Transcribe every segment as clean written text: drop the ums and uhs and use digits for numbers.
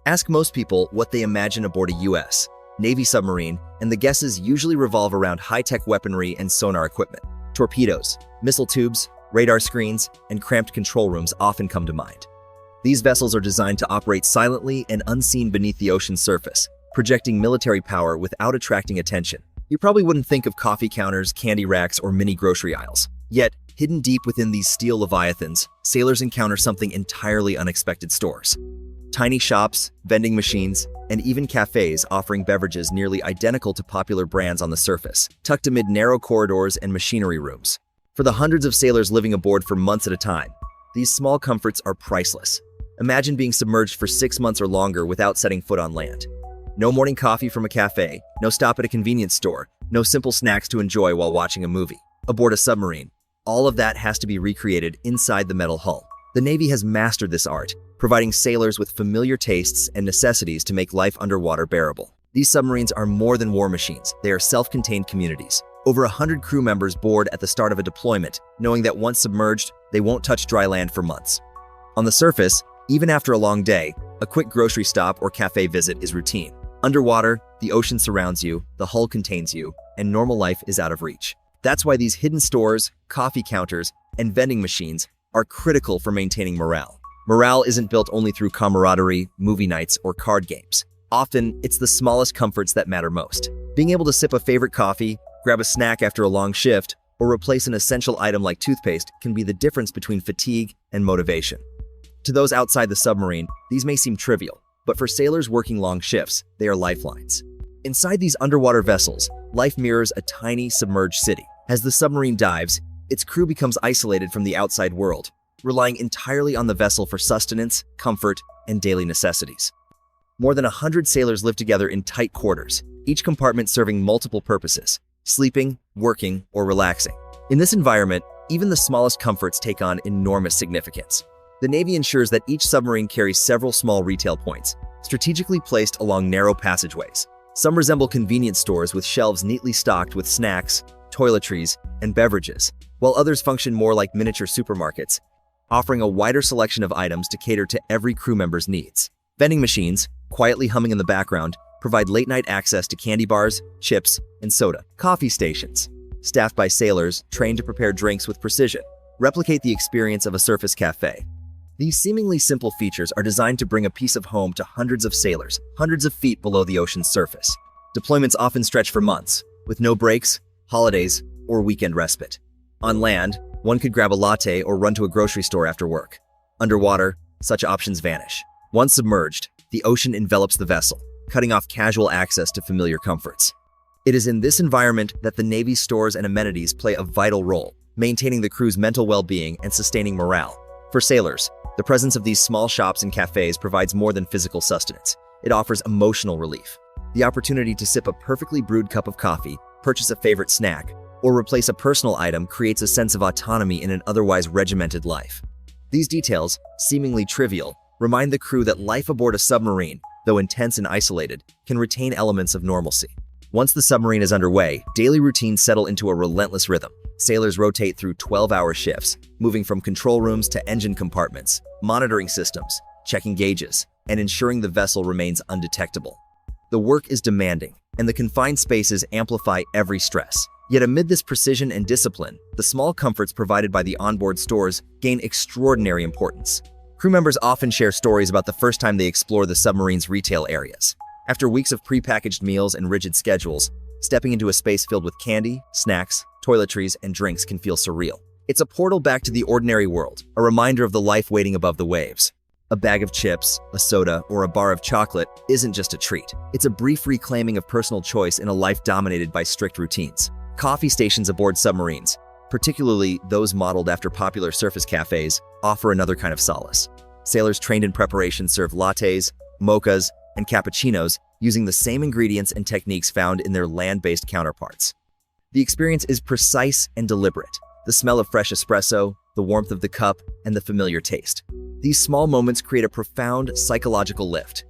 Ask most people what they imagine aboard a U.S. Navy submarine, and the guesses usually revolve around high-tech weaponry and sonar equipment. Torpedoes, missile tubes, radar screens, and cramped control rooms often come to mind. These vessels are designed to operate silently and unseen beneath the ocean's surface, projecting military power without attracting attention. You probably wouldn't think of coffee counters, candy racks, or mini grocery aisles. Yet, hidden deep within these steel leviathans, sailors encounter something entirely unexpected: stores. Tiny shops, vending machines, and even cafes offering beverages nearly identical to popular brands on the surface, tucked amid narrow corridors and machinery rooms. For the hundreds of sailors living aboard for months at a time, these small comforts are priceless. Imagine being submerged for 6 months or longer without setting foot on land. No morning coffee from a cafe, no stop at a convenience store, no simple snacks to enjoy while watching a movie. Aboard a submarine, all of that has to be recreated inside the metal hull. The Navy has mastered this art, providing sailors with familiar tastes and necessities to make life underwater bearable. These submarines are more than war machines. They are self-contained communities. Over 100 crew members board at the start of a deployment, knowing that once submerged, they won't touch dry land for months. On the surface, even after a long day, a quick grocery stop or cafe visit is routine. Underwater, the ocean surrounds you, the hull contains you, and normal life is out of reach. That's why these hidden stores, coffee counters, and vending machines are critical for maintaining morale. Morale isn't built only through camaraderie, movie nights, or card games. Often, it's the smallest comforts that matter most. Being able to sip a favorite coffee, grab a snack after a long shift, or replace an essential item like toothpaste can be the difference between fatigue and motivation. To those outside the submarine, these may seem trivial, but for sailors working long shifts, they are lifelines. Inside these underwater vessels, life mirrors a tiny, submerged city. As the submarine dives, its crew becomes isolated from the outside world, relying entirely on the vessel for sustenance, comfort, and daily necessities. More than 100 sailors live together in tight quarters, each compartment serving multiple purposes: sleeping, working, or relaxing. In this environment, even the smallest comforts take on enormous significance. The Navy ensures that each submarine carries several small retail points, strategically placed along narrow passageways. Some resemble convenience stores with shelves neatly stocked with snacks, toiletries, and beverages, while others function more like miniature supermarkets, offering a wider selection of items to cater to every crew member's needs. Vending machines, quietly humming in the background, provide late-night access to candy bars, chips, and soda. Coffee stations, staffed by sailors trained to prepare drinks with precision, replicate the experience of a surface cafe. These seemingly simple features are designed to bring a piece of home to hundreds of sailors, hundreds of feet below the ocean's surface. Deployments often stretch for months, with no breaks, holidays, or weekend respite. On land, one could grab a latte or run to a grocery store after work. Underwater, such options vanish. Once submerged, the ocean envelops the vessel, cutting off casual access to familiar comforts. It is in this environment that the Navy's stores and amenities play a vital role, maintaining the crew's mental well-being and sustaining morale. For sailors, the presence of these small shops and cafes provides more than physical sustenance. It offers emotional relief. The opportunity to sip a perfectly brewed cup of coffee, purchase a favorite snack, or replace a personal item creates a sense of autonomy in an otherwise regimented life. These details, seemingly trivial, remind the crew that life aboard a submarine, though intense and isolated, can retain elements of normalcy. Once the submarine is underway, daily routines settle into a relentless rhythm. Sailors rotate through 12-hour shifts, moving from control rooms to engine compartments, monitoring systems, checking gauges, and ensuring the vessel remains undetectable. The work is demanding, and the confined spaces amplify every stress. Yet amid this precision and discipline, the small comforts provided by the onboard stores gain extraordinary importance. Crew members often share stories about the first time they explore the submarine's retail areas. After weeks of prepackaged meals and rigid schedules, stepping into a space filled with candy, snacks, toiletries, and drinks can feel surreal. It's a portal back to the ordinary world, a reminder of the life waiting above the waves. A bag of chips, a soda, or a bar of chocolate isn't just a treat. It's a brief reclaiming of personal choice in a life dominated by strict routines. Coffee stations aboard submarines, particularly those modeled after popular surface cafes, offer another kind of solace. Sailors trained in preparation serve lattes, mochas, and cappuccinos using the same ingredients and techniques found in their land-based counterparts. The experience is precise and deliberate. The smell of fresh espresso, the warmth of the cup, and the familiar taste. These small moments create a profound psychological lift.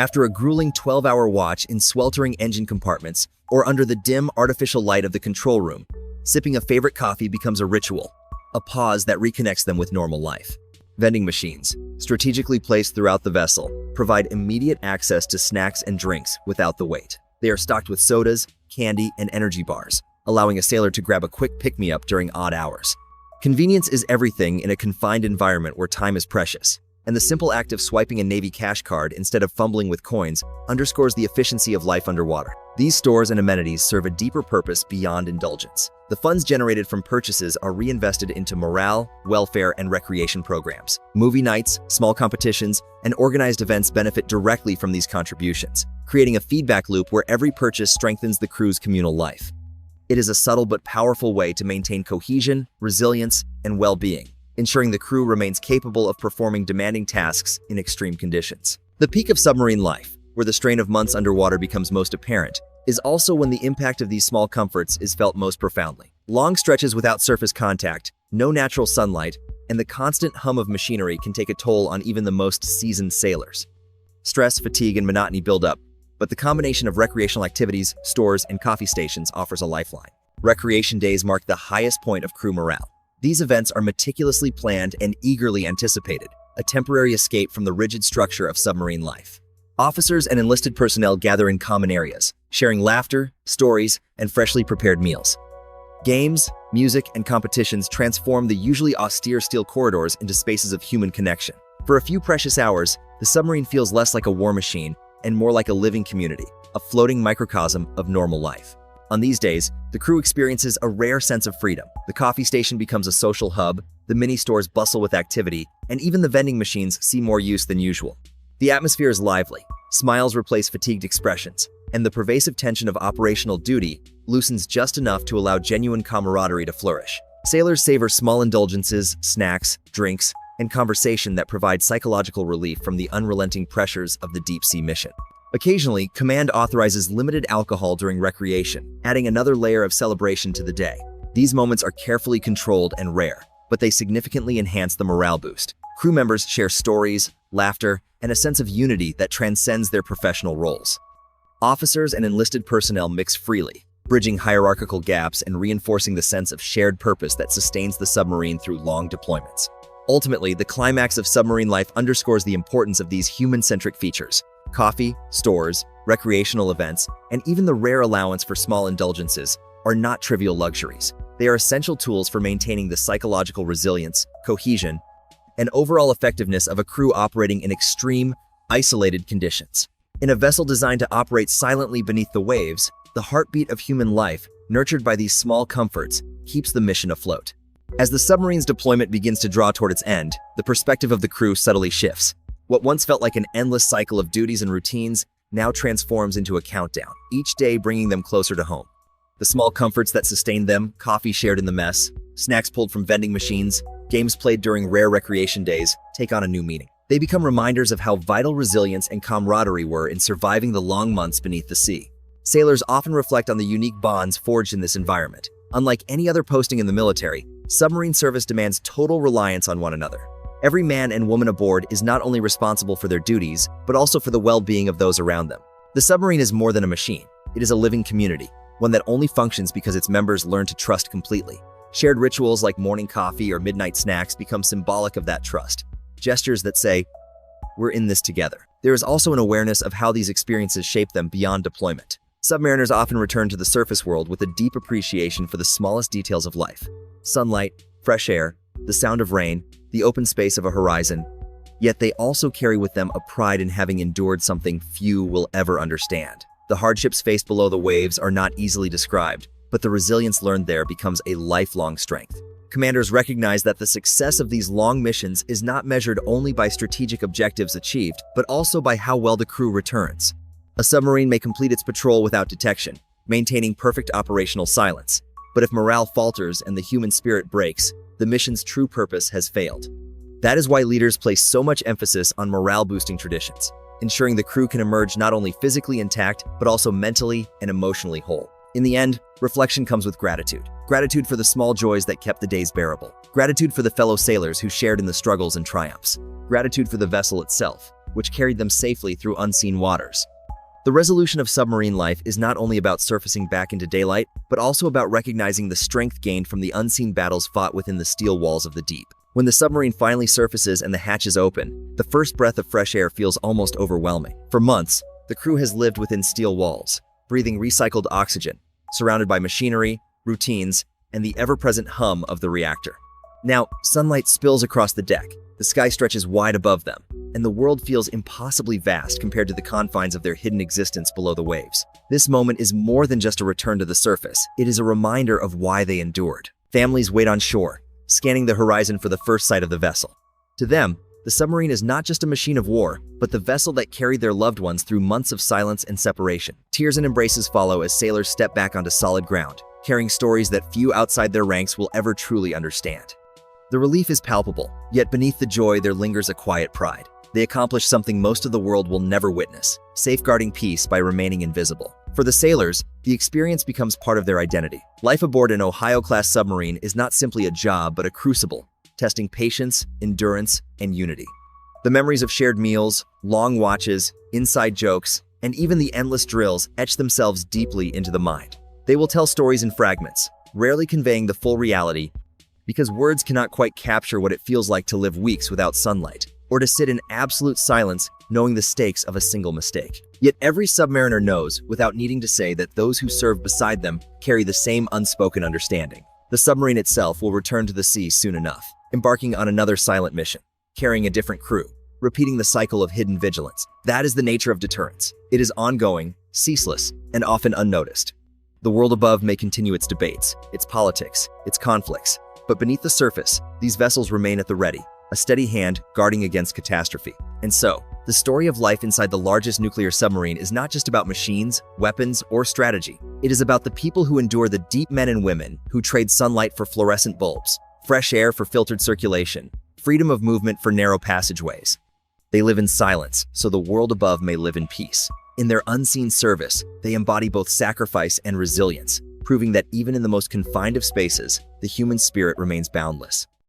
After a grueling 12-hour watch in sweltering engine compartments or under the dim, artificial light of the control room, sipping a favorite coffee becomes a ritual, a pause that reconnects them with normal life. Vending machines, strategically placed throughout the vessel, provide immediate access to snacks and drinks without the wait. They are stocked with sodas, candy, and energy bars, allowing a sailor to grab a quick pick-me-up during odd hours. Convenience is everything in a confined environment where time is precious, and the simple act of swiping a Navy cash card instead of fumbling with coins underscores the efficiency of life underwater. These stores and amenities serve a deeper purpose beyond indulgence. The funds generated from purchases are reinvested into morale, welfare, and recreation programs. Movie nights, small competitions, and organized events benefit directly from these contributions, creating a feedback loop where every purchase strengthens the crew's communal life. It is a subtle but powerful way to maintain cohesion, resilience, and well-being, ensuring the crew remains capable of performing demanding tasks in extreme conditions. The peak of submarine life, where the strain of months underwater becomes most apparent, is also when the impact of these small comforts is felt most profoundly. Long stretches without surface contact, no natural sunlight, and the constant hum of machinery can take a toll on even the most seasoned sailors. Stress, fatigue, and monotony build up, but the combination of recreational activities, stores, and coffee stations offers a lifeline. Recreation days mark the highest point of crew morale. These events are meticulously planned and eagerly anticipated, a temporary escape from the rigid structure of submarine life. Officers and enlisted personnel gather in common areas, sharing laughter, stories, and freshly prepared meals. Games, music, and competitions transform the usually austere steel corridors into spaces of human connection. For a few precious hours, the submarine feels less like a war machine and more like a living community, a floating microcosm of normal life. On these days, the crew experiences a rare sense of freedom. The coffee station becomes a social hub, the mini-stores bustle with activity, and even the vending machines see more use than usual. The atmosphere is lively, smiles replace fatigued expressions, and the pervasive tension of operational duty loosens just enough to allow genuine camaraderie to flourish. Sailors savor small indulgences, snacks, drinks, and conversation that provide psychological relief from the unrelenting pressures of the deep-sea mission. Occasionally, command authorizes limited alcohol during recreation, adding another layer of celebration to the day. These moments are carefully controlled and rare, but they significantly enhance the morale boost. Crew members share stories, laughter, and a sense of unity that transcends their professional roles. Officers and enlisted personnel mix freely, bridging hierarchical gaps and reinforcing the sense of shared purpose that sustains the submarine through long deployments. Ultimately, the climax of submarine life underscores the importance of these human-centric features. Coffee, stores, recreational events, and even the rare allowance for small indulgences are not trivial luxuries. They are essential tools for maintaining the psychological resilience, cohesion, and overall effectiveness of a crew operating in extreme, isolated conditions. In a vessel designed to operate silently beneath the waves, the heartbeat of human life, nurtured by these small comforts, keeps the mission afloat. As the submarine's deployment begins to draw toward its end, the perspective of the crew subtly shifts. What once felt like an endless cycle of duties and routines now transforms into a countdown, each day bringing them closer to home. The small comforts that sustained them, coffee shared in the mess, snacks pulled from vending machines, games played during rare recreation days, take on a new meaning. They become reminders of how vital resilience and camaraderie were in surviving the long months beneath the sea. Sailors often reflect on the unique bonds forged in this environment. Unlike any other posting in the military, submarine service demands total reliance on one another. Every man and woman aboard is not only responsible for their duties, but also for the well-being of those around them. The submarine is more than a machine. It is a living community, one that only functions because its members learn to trust completely. Shared rituals like morning coffee or midnight snacks become symbolic of that trust. Gestures that say, "We're in this together." There is also an awareness of how these experiences shape them beyond deployment. Submariners often return to the surface world with a deep appreciation for the smallest details of life. Sunlight, fresh air, the sound of rain, the open space of a horizon. Yet they also carry with them a pride in having endured something few will ever understand. The hardships faced below the waves are not easily described, but the resilience learned there becomes a lifelong strength. Commanders recognize that the success of these long missions is not measured only by strategic objectives achieved, but also by how well the crew returns. A submarine may complete its patrol without detection, maintaining perfect operational silence. But if morale falters and the human spirit breaks, the mission's true purpose has failed. That is why leaders place so much emphasis on morale-boosting traditions, ensuring the crew can emerge not only physically intact, but also mentally and emotionally whole. In the end, reflection comes with gratitude. Gratitude for the small joys that kept the days bearable. Gratitude for the fellow sailors who shared in the struggles and triumphs. Gratitude for the vessel itself, which carried them safely through unseen waters. The resolution of submarine life is not only about surfacing back into daylight, but also about recognizing the strength gained from the unseen battles fought within the steel walls of the deep. When the submarine finally surfaces and the hatches open, the first breath of fresh air feels almost overwhelming. For months, the crew has lived within steel walls, breathing recycled oxygen, surrounded by machinery, routines, and the ever-present hum of the reactor. Now, sunlight spills across the deck, the sky stretches wide above them, and the world feels impossibly vast compared to the confines of their hidden existence below the waves. This moment is more than just a return to the surface. It is a reminder of why they endured. Families wait on shore, scanning the horizon for the first sight of the vessel. To them, the submarine is not just a machine of war, but the vessel that carried their loved ones through months of silence and separation. Tears and embraces follow as sailors step back onto solid ground, carrying stories that few outside their ranks will ever truly understand. The relief is palpable, yet beneath the joy there lingers a quiet pride. They accomplish something most of the world will never witness, safeguarding peace by remaining invisible. For the sailors, the experience becomes part of their identity. Life aboard an Ohio-class submarine is not simply a job, but a crucible, testing patience, endurance, and unity. The memories of shared meals, long watches, inside jokes, and even the endless drills etch themselves deeply into the mind. They will tell stories in fragments, rarely conveying the full reality, because words cannot quite capture what it feels like to live weeks without sunlight, or to sit in absolute silence knowing the stakes of a single mistake. Yet every submariner knows, without needing to say, that those who serve beside them carry the same unspoken understanding. The submarine itself will return to the sea soon enough, embarking on another silent mission, carrying a different crew, repeating the cycle of hidden vigilance. That is the nature of deterrence. It is ongoing, ceaseless, and often unnoticed. The world above may continue its debates, its politics, its conflicts, but beneath the surface, these vessels remain at the ready, a steady hand guarding against catastrophe. And so, the story of life inside the largest nuclear submarine is not just about machines, weapons, or strategy. It is about the people who endure, the deep men and women who trade sunlight for fluorescent bulbs, fresh air for filtered circulation, freedom of movement for narrow passageways. They live in silence, so the world above may live in peace. In their unseen service, they embody both sacrifice and resilience, proving that even in the most confined of spaces, the human spirit remains boundless.